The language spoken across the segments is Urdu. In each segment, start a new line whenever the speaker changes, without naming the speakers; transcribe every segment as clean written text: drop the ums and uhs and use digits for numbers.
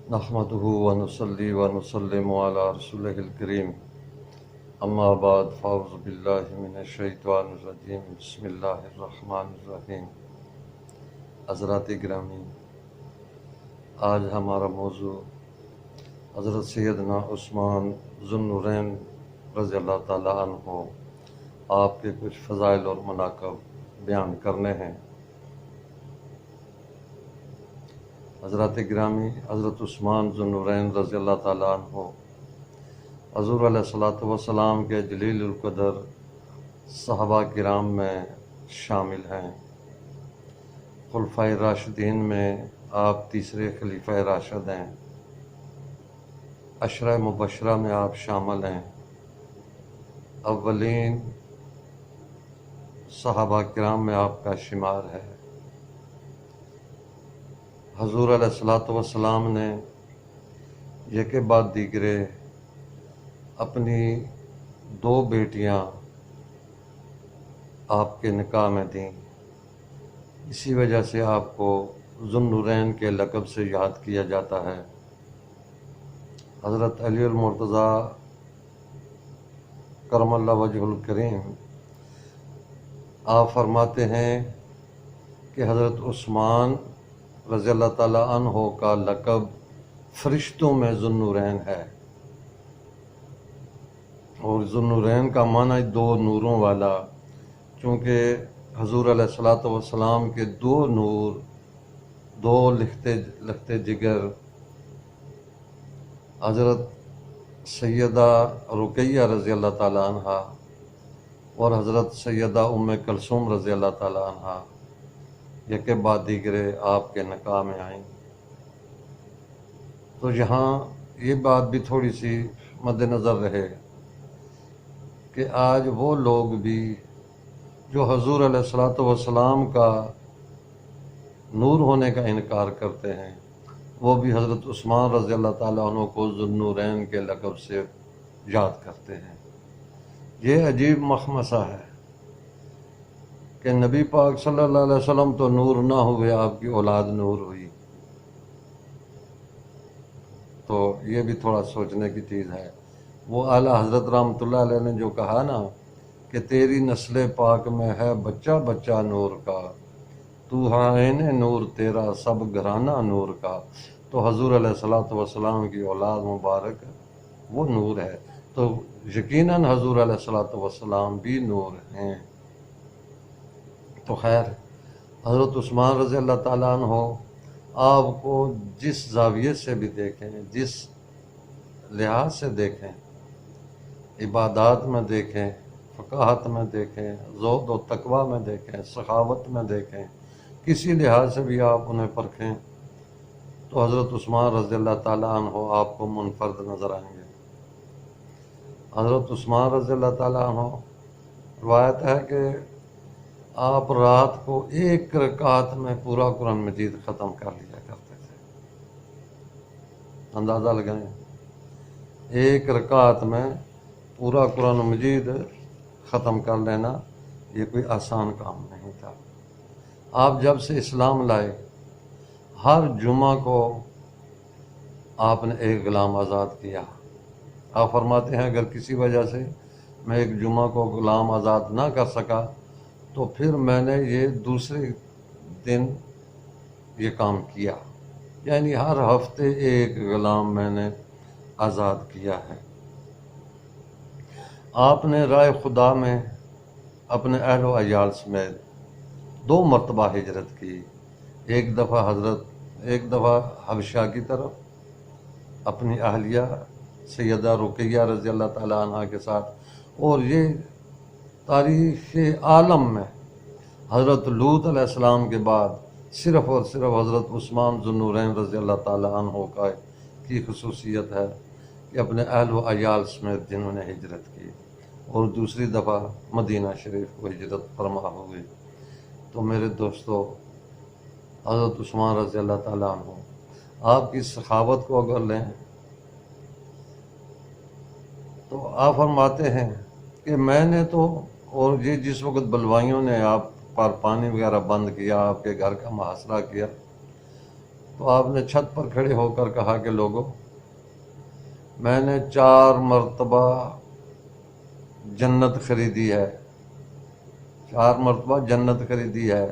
نحمده ونصلي ونسلم على رسوله الكريم اما بعد فاعوذ باللہ من الشیطان الرجیم بسم اللہ الرحمن الرحیم۔ حضرات گرامی، آج ہمارا موضوع حضرت سیدنا عثمان ذو النورین رضی اللہ تعالیٰ عنہ آپ کے کچھ فضائل اور مناقب بیان کرنے ہیں۔ حضرات گرامی، حضرت عثمان ذو النورین رضی اللہ تعالیٰ عنہ حضور علیہ الصلوۃ والسلام کے جلیل القدر صحابہ کرام میں شامل ہیں۔ خلفائے راشدین میں آپ تیسرے خلیفہ راشد ہیں۔ عشرہ مبشرہ میں آپ شامل ہیں۔ اولین صحابہ کرام میں آپ کا شمار ہے۔ حضور علیہ الصلوۃ والسلام نے یکے بعد دیگرے اپنی دو بیٹیاں آپ کے نکاح میں دیں۔ اسی وجہ سے آپ کو ذو النورین کے لقب سے یاد کیا جاتا ہے۔ حضرت علی المرتضیٰ کرم اللہ وجہ الکریم آپ فرماتے ہیں کہ حضرت عثمان رضی اللہ تعالیٰ عنہ کا لقب فرشتوں میں ذو النورین ہے، اور ذو النورین کا معنی دو نوروں والا، چونکہ حضور علیہ الصلوۃ والسلام کے دو نور، دو لختے جگر حضرت سیدہ رقیہ رضی اللہ تعالیٰ عنہ اور حضرت سیدہ ام کلثوم رضی اللہ تعالیٰ عنہ یکے بعد دیگرے آپ کے نکاح میں آئیں۔ تو یہاں یہ بات بھی تھوڑی سی مد نظر رہے کہ آج وہ لوگ بھی جو حضور علیہ الصلوۃ والسلام کا نور ہونے کا انکار کرتے ہیں، وہ بھی حضرت عثمان رضی اللہ تعالیٰ عنہ کو ذو النورین کے لقب سے یاد کرتے ہیں۔ یہ عجیب مخمصہ ہے کہ نبی پاک صلی اللہ علیہ وسلم تو نور نہ ہوئے، آپ کی اولاد نور ہوئی۔ تو یہ بھی تھوڑا سوچنے کی چیز ہے۔ وہ اعلیٰ حضرت رحمۃ اللہ علیہ نے جو کہا نا کہ تیری نسل پاک میں ہے بچہ بچہ نور کا، تو عین نور تیرا سب گھرانہ نور کا، تو حضور علیہ الصلوۃ والسلام کی اولاد مبارک وہ نور ہے، تو یقیناً حضور علیہ الصلوۃ والسلام بھی نور ہیں۔ تو خیر، حضرت عثمان رضی اللہ تعالیٰ عنہ آپ کو جس زاویے سے بھی دیکھیں، جس لحاظ سے دیکھیں، عبادات میں دیکھیں، فقاہت میں دیکھیں، زہد و تقویٰ میں دیکھیں، سخاوت میں دیکھیں، کسی لحاظ سے بھی آپ انہیں پرکھیں تو حضرت عثمان رضی اللہ تعالیٰ عنہ آپ کو منفرد نظر آئیں گے۔ حضرت عثمان رضی اللہ تعالیٰ عنہ روایت ہے کہ آپ رات کو ایک رکعت میں پورا قرآن مجید ختم کر لیا کرتے تھے۔ اندازہ لگائیں، ایک رکعت میں پورا قرآن مجید ختم کر لینا یہ کوئی آسان کام نہیں تھا۔ آپ جب سے اسلام لائے، ہر جمعہ کو آپ نے ایک غلام آزاد کیا۔ آپ فرماتے ہیں اگر کسی وجہ سے میں ایک جمعہ کو غلام آزاد نہ کر سکا تو پھر میں نے یہ دوسرے دن یہ کام کیا، یعنی ہر ہفتے ایک غلام میں نے آزاد کیا ہے۔ آپ نے رائے خدا میں اپنے اہل و عیال سمیت 2 مرتبہ ہجرت کی، ایک دفعہ حبشہ کی طرف اپنی اہلیہ سیدہ رقیہ رضی اللہ تعالیٰ عنہ کے ساتھ، اور یہ تاریخ عالم میں حضرت لوط علیہ السلام کے بعد صرف اور صرف حضرت عثمان ذو النورین رضی اللہ تعالیٰ عنہ کی خصوصیت ہے کہ اپنے اہل و عیال سمیت جنہوں نے ہجرت کی، اور دوسری دفعہ مدینہ شریف کو ہجرت فرما ہوئی۔ تو میرے دوستو، حضرت عثمان رضی اللہ تعالیٰ عنہ آپ کی سخاوت کو اگر لیں تو آپ فرماتے ہیں کہ میں نے تو، اور یہ جس وقت بلوائیوں نے آپ پر پانی وغیرہ بند کیا، آپ کے گھر کا محاصرہ کیا، تو آپ نے چھت پر کھڑے ہو کر کہا کہ لوگوں، میں نے 4 مرتبہ جنت خریدی ہے، 4 مرتبہ جنت خریدی ہے،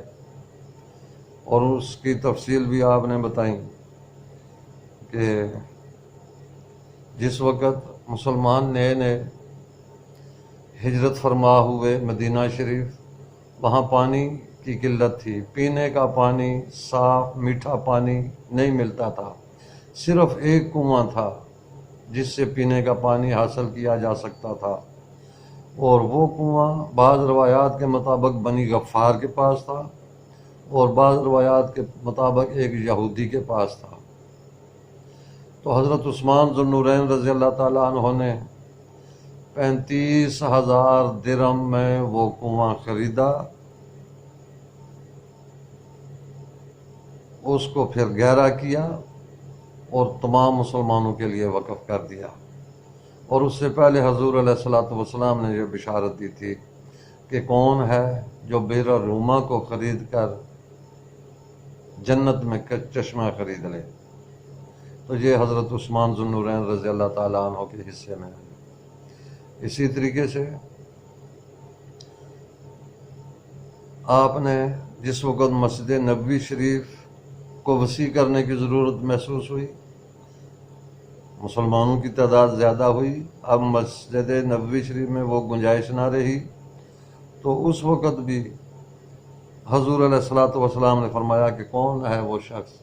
اور اس کی تفصیل بھی آپ نے بتائی کہ جس وقت مسلمان نئے نئے ہجرت فرما ہوئے مدینہ شریف، وہاں پانی کی قلت تھی، پینے کا پانی، صاف میٹھا پانی نہیں ملتا تھا، صرف ایک کنواں تھا جس سے پینے کا پانی حاصل کیا جا سکتا تھا، اور وہ کنواں بعض روایات کے مطابق بنی غفار کے پاس تھا اور بعض روایات کے مطابق ایک یہودی کے پاس تھا۔ تو حضرت عثمان ذو النورین رضی اللہ تعالیٰ عنہ نے 35,000 درہم میں وہ کنواں خریدا، اس کو پھر گہرا کیا اور تمام مسلمانوں کے لیے وقف کر دیا۔ اور اس سے پہلے حضور علیہ الصلوۃ والسلام نے یہ بشارت دی تھی کہ کون ہے جو بئر روما کو خرید کر جنت میں چشمہ خرید لے، تو یہ حضرت عثمان ذو النورین رضی اللہ تعالیٰ عنہ کے حصے میں ہے۔ اسی طریقے سے آپ نے جس وقت مسجد نبوی شریف کو وسیع کرنے کی ضرورت محسوس ہوئی، مسلمانوں کی تعداد زیادہ ہوئی، اب مسجد نبوی شریف میں وہ گنجائش نہ رہی، تو اس وقت بھی حضور علیہ الصلوۃ والسلام نے فرمایا کہ کون ہے وہ شخص،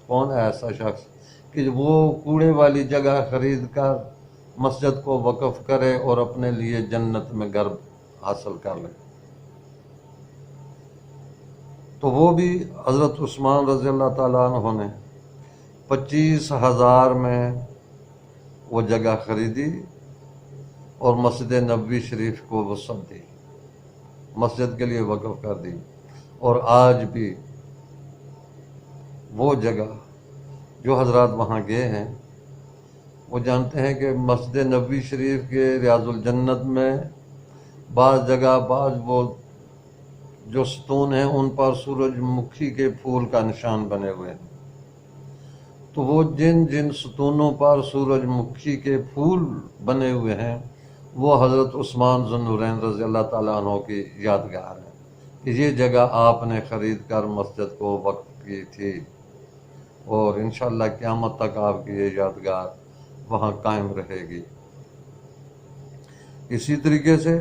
کون ہے ایسا شخص کہ وہ کوڑے والی جگہ خرید کر مسجد کو وقف کرے اور اپنے لیے جنت میں گھر حاصل کر لے۔ تو وہ بھی حضرت عثمان رضی اللہ تعالیٰ عنہ نے 25,000 میں وہ جگہ خریدی اور مسجد نبوی شریف کو وسعت دی، مسجد کے لیے وقف کر دی۔ اور آج بھی وہ جگہ جو حضرات وہاں گئے ہیں وہ جانتے ہیں کہ مسجد نبوی شریف کے ریاض الجنت میں بعض جگہ بعض وہ جو ستون ہیں ان پر سورج مکھی کے پھول کا نشان بنے ہوئے ہیں، تو وہ جن جن ستونوں پر سورج مکھی کے پھول بنے ہوئے ہیں وہ حضرت عثمان ذو النورین رضی اللہ تعالیٰ عنہ کی یادگار ہے کہ یہ جگہ آپ نے خرید کر مسجد کو وقف کی تھی، اور انشاءاللہ قیامت تک آپ کی یہ یادگار وہاں قائم رہے گی۔ اسی طریقے سے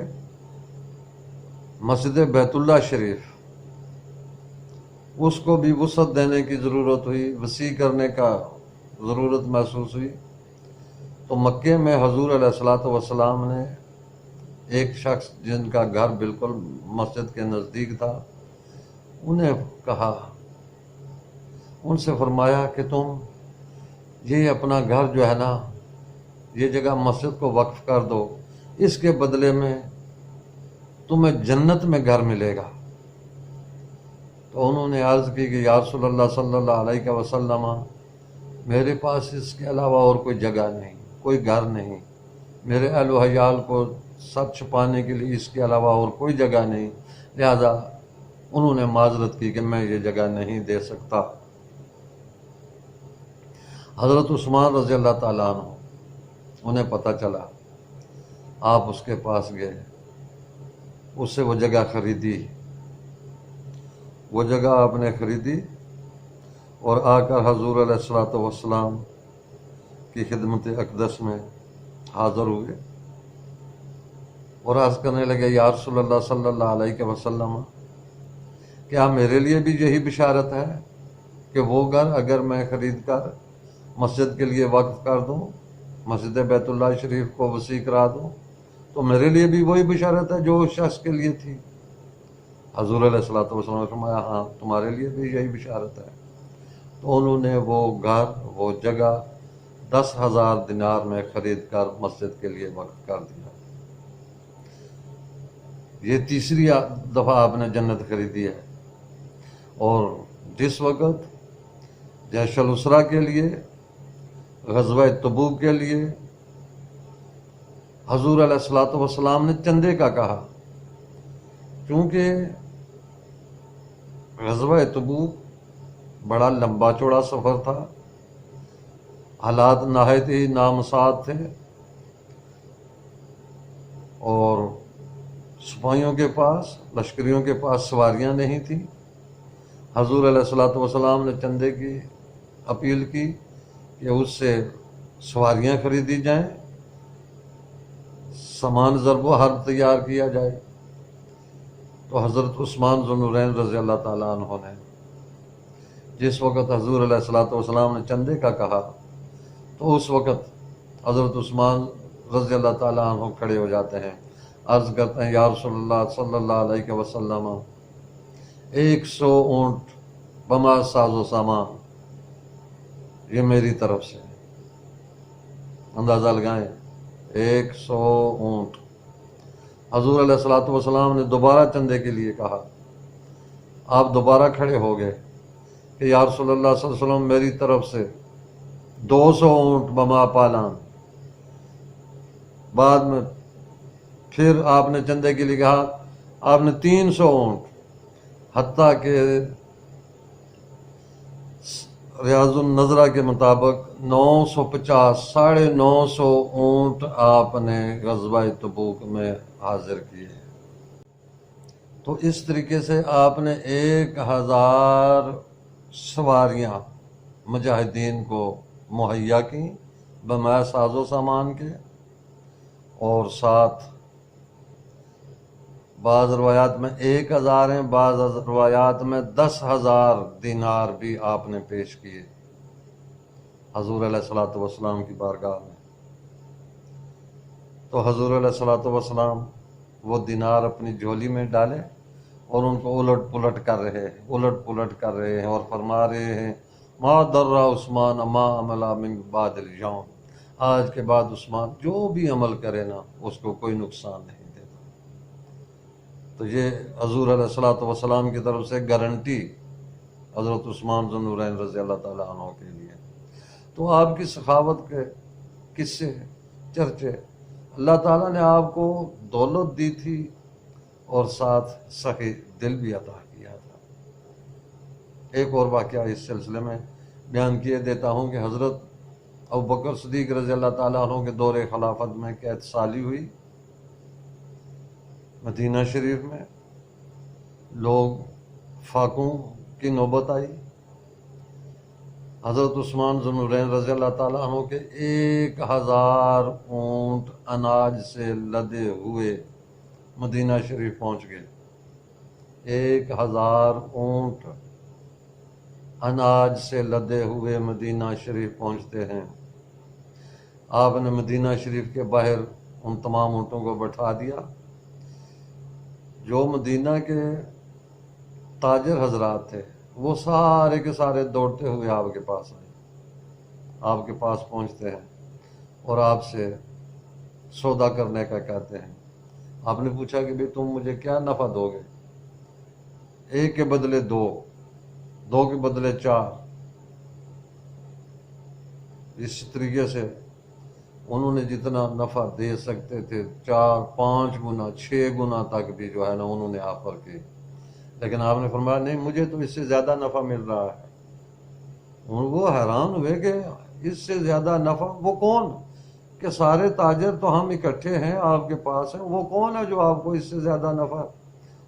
مسجد بیت اللہ شریف، اس کو بھی وسعت دینے کی ضرورت ہوئی، وسیع کرنے کا ضرورت محسوس ہوئی، تو مکے میں حضور علیہ الصلوۃ والسلام نے ایک شخص جن کا گھر بالکل مسجد کے نزدیک تھا، انہیں کہا، ان سے فرمایا کہ تم یہ اپنا گھر جو ہے نا، یہ جگہ مسجد کو وقف کر دو، اس کے بدلے میں تمہیں جنت میں گھر ملے گا۔ تو انہوں نے عرض کی کہ یا رسول اللہ صلی اللہ علیہ وسلم، میرے پاس اس کے علاوہ اور کوئی جگہ نہیں، کوئی گھر نہیں، میرے اہل و عیال کو سب چھپانے کے لیے اس کے علاوہ اور کوئی جگہ نہیں، لہذا انہوں نے معذرت کی کہ میں یہ جگہ نہیں دے سکتا۔ حضرت عثمان رضی اللہ تعالیٰ عنہ، انہیں پتہ چلا، آپ اس کے پاس گئے، اس سے وہ جگہ خریدی، وہ جگہ آپ نے خریدی اور آ کر حضور علیہ الصلوۃ والسلام کی خدمت اقدس میں حاضر ہوئے اور عرض کرنے لگے، یا رسول اللہ صلی اللہ علیہ وسلم، کیا میرے لیے بھی یہی بشارت ہے کہ وہ گھر اگر میں خرید کر مسجد کے لیے وقف کر دوں، مسجد بیت اللہ شریف کو وسیع کرا دوں، تو میرے لیے بھی وہی بشارت ہے جو اس شخص کے لیے تھی؟ حضور علیہ الصلوۃ والسلام نے فرمایا، ہاں تمہارے لیے بھی یہی بشارت ہے۔ تو انہوں نے وہ گھر، وہ جگہ 10,000 دینار میں خرید کر مسجد کے لیے وقف کر دیا۔ یہ تیسری دفعہ آپ نے جنت خریدی ہے۔ اور جس وقت جیش الاسرا کے لیے، غزوہ تبوک کے لیے حضور علیہ الصلوۃ والسلام نے چندے کا کہا، کیونکہ غزوہ تبوک بڑا لمبا چوڑا سفر تھا، حالات نہایت ہی نامساعد تھے، اور سپاہیوں کے پاس، لشکریوں کے پاس سواریاں نہیں تھیں۔ حضور علیہ الصلوۃ والسلام نے چندے کی اپیل کی کہ اس سے سواریاں خریدی جائیں، سامان ضرب و حرب تیار کیا جائے۔ تو حضرت عثمان ذو النورین رضی اللہ تعالیٰ عنہ نے جس وقت حضور علیہ الصلوۃ والسلام نے چندے کا کہا، تو اس وقت حضرت عثمان رضی اللہ تعالیٰ عنہ کھڑے ہو جاتے ہیں، عرض کرتے ہیں یا رسول اللہ صلی اللہ علیہ وسلم 100 اونٹ بما ساز و سامان یہ میری طرف سے، اندازہ لگائیں 100 اونٹ۔ حضور علیہ الصلوۃ والسلام نے دوبارہ چندے کے لیے کہا، آپ دوبارہ کھڑے ہو گئے کہ یا رسول اللہ صلی اللہ علیہ وسلم میری طرف سے 200 اونٹ بما پالان۔ بعد میں پھر آپ نے چندے کے لیے کہا، آپ نے 300 اونٹ، حتیٰ کہ ریاض النظرہ کے مطابق 950 950 اونٹ آپ نے غزوہ تبوک میں حاضر کیے۔ تو اس طریقے سے آپ نے 1000 سواریاں مجاہدین کو مہیا کی بما ساز و سامان کے، اور ساتھ بعض روایات میں 1000 ہیں، بعض روایات میں 10,000 دینار بھی آپ نے پیش کیے حضور علیہ الصلوۃ والسلام کی بارگاہ میں۔ تو حضور علیہ الصلوۃ والسلام وہ دینار اپنی جھولی میں ڈالے اور ان کو الٹ پلٹ کر رہے ہیں اور فرما رہے ہیں ما در عثمان ما عمل من بعد اليوم، آج کے بعد عثمان جو بھی عمل کرے نا اس کو کوئی نقصان نہیں دیتا۔ تو یہ حضور علیہ الصلوۃ والسلام کی طرف سے گارنٹی حضرت عثمان ذو النورین رضی اللہ تعالیٰ عنہ کے لیے۔ تو آپ کی سخاوت کے قصے چرچے، اللہ تعالیٰ نے آپ کو دولت دی تھی اور ساتھ سخی دل بھی عطا کیا تھا۔ ایک اور واقعہ اس سلسلے میں بیان کیے دیتا ہوں کہ حضرت ابوبکر صدیق رضی اللہ تعالیٰ عنہ کے دور خلافت میں قحط سالی ہوئی مدینہ شریف میں، لوگ فاقوں کی نوبت آئی۔ حضرت عثمان ذو النورین رضی اللہ تعالیٰ عنہ کے 1000 اونٹ اناج سے لدے ہوئے مدینہ شریف پہنچ گئے۔ 1000 اونٹ اناج سے لدے ہوئے مدینہ شریف پہنچتے ہیں۔ آپ نے مدینہ شریف کے باہر ان تمام اونٹوں کو بٹھا دیا۔ جو مدینہ کے تاجر حضرات تھے وہ سارے کے سارے دوڑتے ہوئے آپ کے پاس آئے، آپ کے پاس پہنچتے ہیں اور آپ سے سودا کرنے کا کہتے ہیں۔ آپ نے پوچھا کہ بھئی تم مجھے کیا نفع دو گے؟ 1 کے بدلے 2، 2 کے بدلے 4۔ اس طریقے سے انہوں نے جتنا نفع دے سکتے تھے 4، 5 گنا، 6 گنا تک بھی جو ہے نا انہوں نے آفر کی، لیکن آپ نے فرمایا نہیں، مجھے تو اس سے زیادہ نفع مل رہا ہے۔ وہ حیران ہوئے کہ اس سے زیادہ نفع وہ کون، کہ سارے تاجر تو ہم اکٹھے ہیں آپ کے پاس ہیں، وہ کون ہے جو آپ کو اس سے زیادہ نفع؟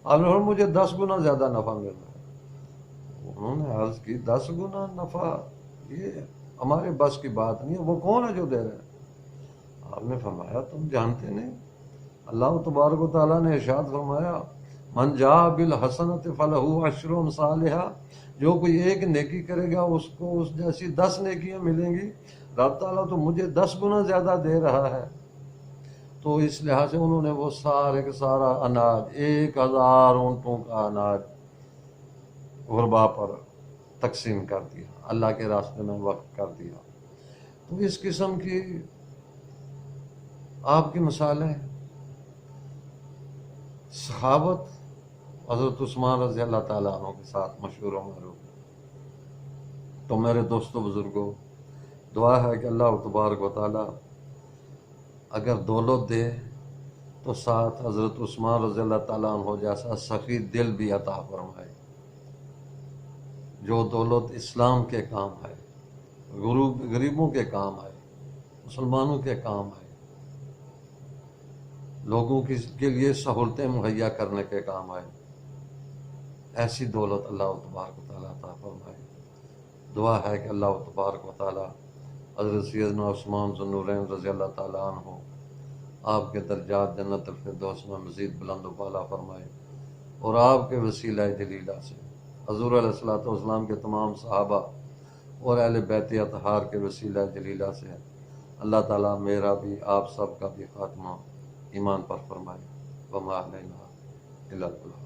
آپ نے فرمایا مجھے 10 گنا زیادہ نفع مل رہا ہے۔ انہوں نے عرض کی 10 گنا نفع، یہ ہمارے بس کی بات نہیں ہے، وہ کون ہے جو دے رہے ہیں؟ آپ نے فرمایا تم جانتے نہیں، اللہ تبارک و تعالیٰ نے ارشاد فرمایا من جاء بالحسنۃ فلہ عشر امثالھا، جو کوئی ایک نیکی کرے گا اس کو اس جیسی 10 نیکیاں ملیں گی۔ رب تعالیٰ تو مجھے 10 گنا زیادہ دے رہا ہے۔ تو اس لحاظ سے انہوں نے وہ سارے کا سارا اناج، 1000 اونٹوں کا اناج غربا پر تقسیم کر دیا، اللہ کے راستے میں وقف کر دیا۔ تو اس قسم کی آپ کی مثالیں، سخاوت حضرت عثمان رضی اللہ تعالیٰ عنہ کے ساتھ مشہور و معروف۔ تو میرے دوستو بزرگوں، دعا ہے کہ اللہ تبارک و تعالیٰ اگر دولت دے تو ساتھ حضرت عثمان رضی اللہ تعالیٰ عنہ جیسا سخی دل بھی عطا فرمائے، جو دولت اسلام کے کام ہے، غریبوں کے کام ہے، مسلمانوں کے کام ہے، لوگوں کے لیے سہولتیں مہیا کرنے کے کام ہے، ایسی دولت اللہ تبارک و تعالیٰ عطا فرمائے۔ دعا ہے کہ اللہ تبارک و تعالیٰ حضرت سیدنا عثمان ذو النورین رضی اللہ تعالیٰ عنہ آپ کے درجات جنت الفردوس میں مزید بلند و بالا فرمائے، اور آپ کے وسیلہ جلیلہ سے حضور علیہ الصلوۃ والسلام کے تمام صحابہ اور اہل بیت اطہار کے وسیلہ جلیلہ سے اللہ تعالیٰ میرا بھی آپ سب کا بھی خاتمہ ایمان پر فرمائے۔ وما علینا الا البلاغ۔